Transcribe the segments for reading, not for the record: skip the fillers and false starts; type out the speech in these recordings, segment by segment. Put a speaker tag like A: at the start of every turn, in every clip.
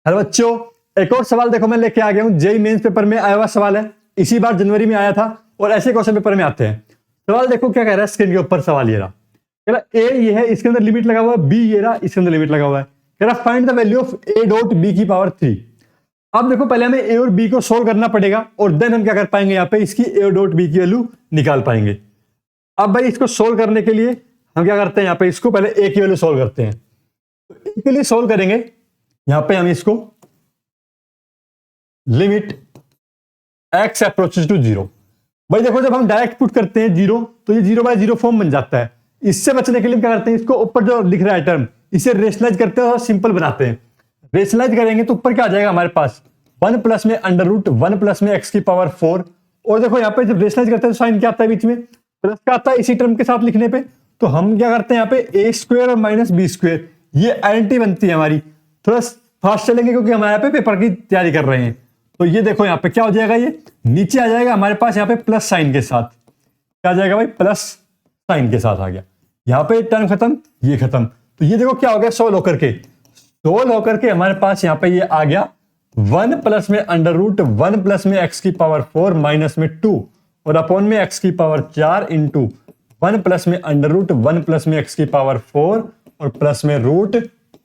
A: Hello बच्चों, एक और सवाल देखो मैं लेके आ गया हूं। जेईई मेंस पेपर में आया हुआ सवाल है, इसी बार जनवरी में आया था और ऐसे क्वेश्चन पेपर में आते हैं। सवाल देखो क्या कह रहा है, स्क्रीन के ऊपर सवाल ये रहा। कह रहा ए ये है, इसके अंदर लिमिट लगा हुआ है, बी ये रहा, इसके अंदर लिमिट लगा हुआ है। कह रहा find the value of A dot B की पावर 3। अब देखो पहले हमें ए और बी को सोल्व करना पड़ेगा और देन हम क्या कर पाएंगे, यहाँ पे इसकी ए डॉट बी की वैल्यू निकाल पाएंगे। अब भाई इसको सोल्व करने के लिए हम क्या करते हैं, यहाँ पे इसको पहले ए की वैल्यू सोल्व करते हैं। तो ए के लिए सोल्व करेंगे, यहाँ पे हम इसको लिमिट x अप्रोचेस टू 0। भाई देखो जब हम डायरेक्ट पुट करते हैं 0 तो ये 0/0 फॉर्म बन जाता है। इससे बचने के लिए क्या करते हैं, इसको ऊपर जो लिख रहा है टर्म, इसे रेशनलाइज करते हैं और सिंपल बनाते हैं। रेशनलाइज करेंगे तो ऊपर क्या आ जाएगा हमारे पास, 1 प्लस में अंडर रूट 1 प्लस में x की पावर 4। और देखो यहाँ पे जब रेशनलाइज करते हैं तो साइन क्या आता है, बीच में प्लस का आता है इसी टर्म के साथ लिखने पे। तो हम क्या करते हैं, यहाँ पे a स्क्वायर और माइनस बी स्क्वायर, ये आइडेंटिटी बनती है हमारी। थोड़ा फास्ट चलेंगे क्योंकि हम यहाँ पे पेपर की तैयारी कर रहे हैं। तो ये देखो यहाँ पे क्या हो जाएगा, ये नीचे आ जाएगा हमारे पास यहाँ पे प्लस साइन के साथ। क्या आ जाएगा भाई, प्लस साइन के साथ आ गया। यहाँ पे टर्म खत्म, ये खत्म। तो ये देखो क्या हो गया, सोल्व होकर के हमारे पास यहाँ पे ये आ गया 1 प्लस में अंडर रूट 1 प्लस में x की पावर 4 माइनस में 2 और अपॉन में x की पावर 4 इंटू 1 प्लस में अंडर रूट 1 प्लस में x की पावर 4 और प्लस में रूट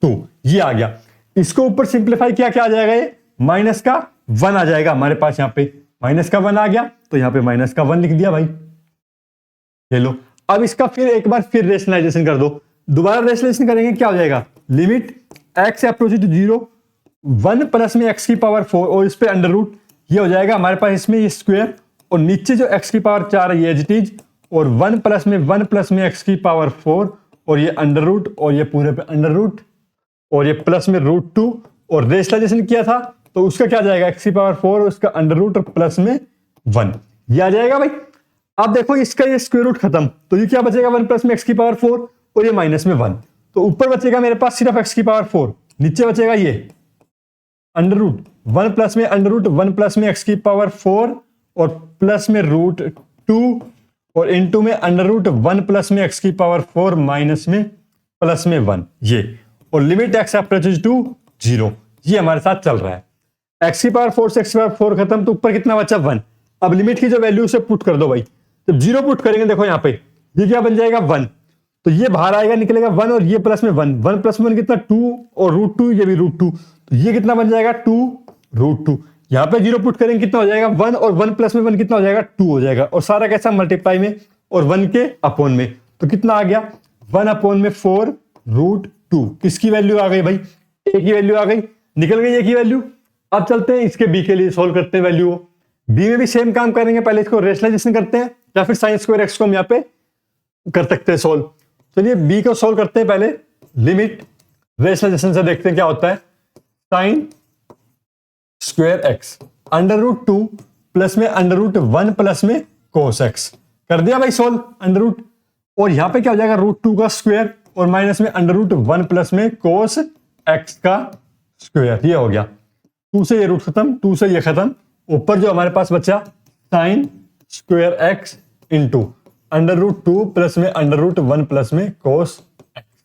A: 2। ये आ गया। इसको ऊपर सिंप्लीफाई किया, क्या आ जाएगा, ये माइनस का 1 आ जाएगा हमारे पास। यहाँ पे माइनस का 1 आ गया तो यहाँ पे माइनस का 1 लिख दिया भाई। ये लो, अब इसका फिर एक बार फिर रेशनलाइजेशन कर दो। दोबारा रेशनलाइजेशन करेंगे, क्या हो जाएगा, limit x approach to 0 1 plus में x की पावर 4 और इस पे अंडर रूट, ये हो जाएगा हमारे पास इसमें ये स्क्वायर और नीचे जो x की पावर 4 है ये एज इट इज, और 1 प्लस में x की पावर 4 और ये अंडर रूट और ये पूरे पे अंडर रूट और ये प्लस में रूट 2 और रेशनलाइजेशन किया था तो उसका क्या जाएगा, x की पावर 4 और उसका अंडर रूट और प्लस में 1, ये आ जाएगा भाई। अब देखो इसका ये स्क्वायर रूट खत्म तो ये क्या बचेगा, 1 प्लस में x की पावर 4 और ये माइनस में 1। तो ऊपर बचेगा मेरे पास सिर्फ x की पावर 4, नीचे बचेगा ये अंडर रूट 1 प्लस में अंडर रूट 1 प्लस में x की पावर 4 और प्लस में रूट 2 और इनटू में अंडर रूट 1 प्लस में x की पावर 4 माइनस में प्लस में 1, ये और लिमिट x अप्रोचेस टू 0। ये हमारे साथ चल रहा है। x की पावर 4 से x की पावर 4 खत्म तो ऊपर कितना बचा, 1। अब लिमिट की जो वैल्यू उसे पुट कर दो भाई। जब 0 पुट करेंगे देखो यहाँ पे ये क्या बन जाएगा, 1। तो ये बाहर आएगा, निकलेगा 1 और ये प्लस में 1, 1 प्लस 1 कितना 2 और रूट 2, ये भी रूट 2। तो ये कितना बन जाएगा, 2 रूट 2। यहाँ पे 0 पुट करेंगे कितना हो जाएगा, 1 और 1 प्लस में 1 कितना हो जाएगा, 2 हो जाएगा। और सारा कैसा, मल्टीप्लाई में और 1 के अपॉन में। तो कितना आ गया, 1 अपॉन में 4 रूट 2। किसकी वैल्यू आ गई भाई, ए की वैल्यू आ गई, निकल गई ए की वैल्यू। अब चलते हैं इसके बी के लिए सोल्व करते हैं वैल्यू को। बी में भी सेम काम करेंगे, पहले इसको रेशनलाइजेशन करते हैं या फिर साइन स्क्वायर एक्स को हम यहाँ पे कर सकते हैं सोल्व। चलिए बी को सोल्व करते हैं पहले। लिमिट रेशनलाइजेशन से देखते हैं क्या होता है, sine square X under root 2 plus में अंडर रूट 1 प्लस में कोस एक्स, कर दिया भाई सोल्व अंडर रूट। और यहां पे क्या हो जाएगा, रूट 2 का स्क्वायर और माइनस में अंडर रूट 1 प्लस में कोस एक्स का स्क्वायर, ये हो गया। 2 से ये रूट खत्म, 2 से ये खत्म। ऊपर जो हमारे पास बचा sine square X into under root 2 plus में अंडर रूट 1 प्लस में कोस एक्स।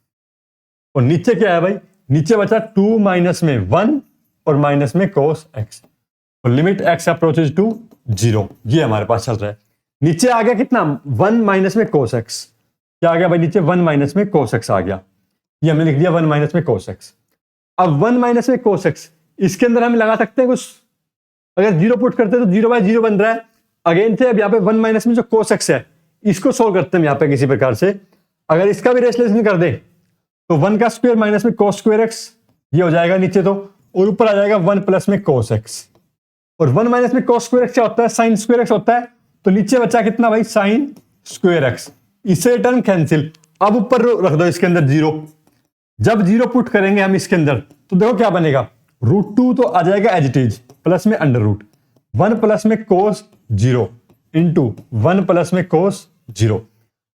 A: और नीचे क्या है भाई, नीचे बचा 2 माइनस में 1 और माइनस में कोस एक्स। और लिमिट एक्स अप्रोचेस टू 0, ये हमारे पास चल रहा है। नीचे आ गया कितना, 1 माइनस में कोस एक्स। क्या आ गया भाई नीचे, 1 माइनस में कोस एक्स आ गया। ये हमने लिख दिया 1 माइनस में कोस एक्स। अब 1 माइनस में कोस एक्स, इसके अंदर हम लगा सकते हैं कुछ, अगर 0 पुट करते हैं तो 0/0 बन रहा है। अगेन से अब यहाँ पे 1 माइनस में जो कोस एक्स है इसको सोल्व करते हैं यहाँ पे किसी प्रकार से। अगर इसका भी रेशनलाइजेशन कर दे तो 1 का स्क्वायर माइनस में कोस स्क्वायर एक्स, ये हो जाएगा नीचे तो, और ऊपर आ जाएगा 1 प्लस में कोस एक्स। और 1 माइनस में कोस स्क्वायर एक्स क्या होता है, साइन स्क्वायर एक्स होता है। तो नीचे बचा कितना भाई, साइन स्क्वायर एक्स। इससे टर्म कैंसिल। अब ऊपर रख दो इसके अंदर 0। जब 0 पुट करेंगे हम इसके अंदर तो देखो क्या बनेगा, रूट 2 तो आ जाएगा एज इट इज, प्लस में अंडर रूट 1 प्लस में कोस 0 इंटू 1 प्लस में कोस 0।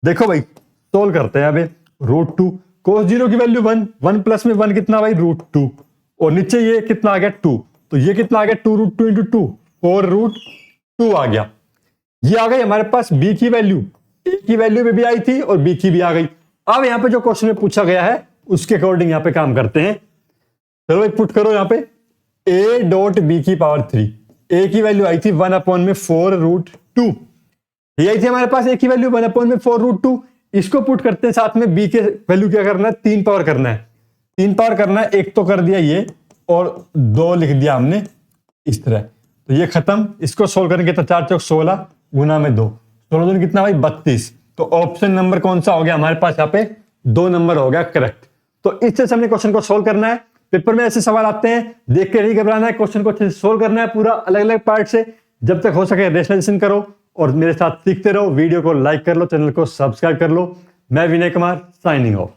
A: देखो भाई सोल्व करते हैं। अबे रूट 2 कोस 0 की वैल्यू 1, 1 प्लस में 1 कितना भाई, रूट 2 और नीचे ये कितना आ गया 2, तो ये कितना आ गया 2 रूट 2 इंटू 2, 4 रूट 2 आ गया। ये आ गई हमारे पास बी की वैल्यू। ए की वैल्यू में भी आई थी और बी की भी आ गई। अब यहाँ पे जो क्वेश्चन में पूछा गया है उसके अकॉर्डिंग यहाँ पे काम करते हैं। चलो एक पुट करो यहाँ पे a डॉट बी की पावर 3, a की वैल्यू आई थी 1/4√2, ये आई थी हमारे पास a की वैल्यू 1/4√2। इसको पुट करते हैं साथ में b के वैल्यू क्या करना है, 3 पावर करना है, 3 पावर करना है, एक तो कर दिया ये और 2 लिख दिया हमने इस तरह, तो ये खत्म। इसको सोल्व करेंगे तो 4 चौक 16 गुना में 2, 16 दूनी कितना भाई 32। तो ऑप्शन नंबर कौन सा हो गया हमारे पास, यहाँ पे 2 नंबर हो गया करेक्ट। तो इस तरह से हमने क्वेश्चन को सोल्व करना है। पेपर में ऐसे सवाल आते हैं, देख के नहीं घबराना है, क्वेश्चन को अच्छे से सोल्व करना है पूरा अलग अलग पार्ट से। जब तक हो सके रेशनलाइजेशन करो और मेरे साथ सीखते रहो। वीडियो को लाइक कर लो, चैनल को सब्सक्राइब कर लो। मैं विनय कुमार साइनिंग ऑफ।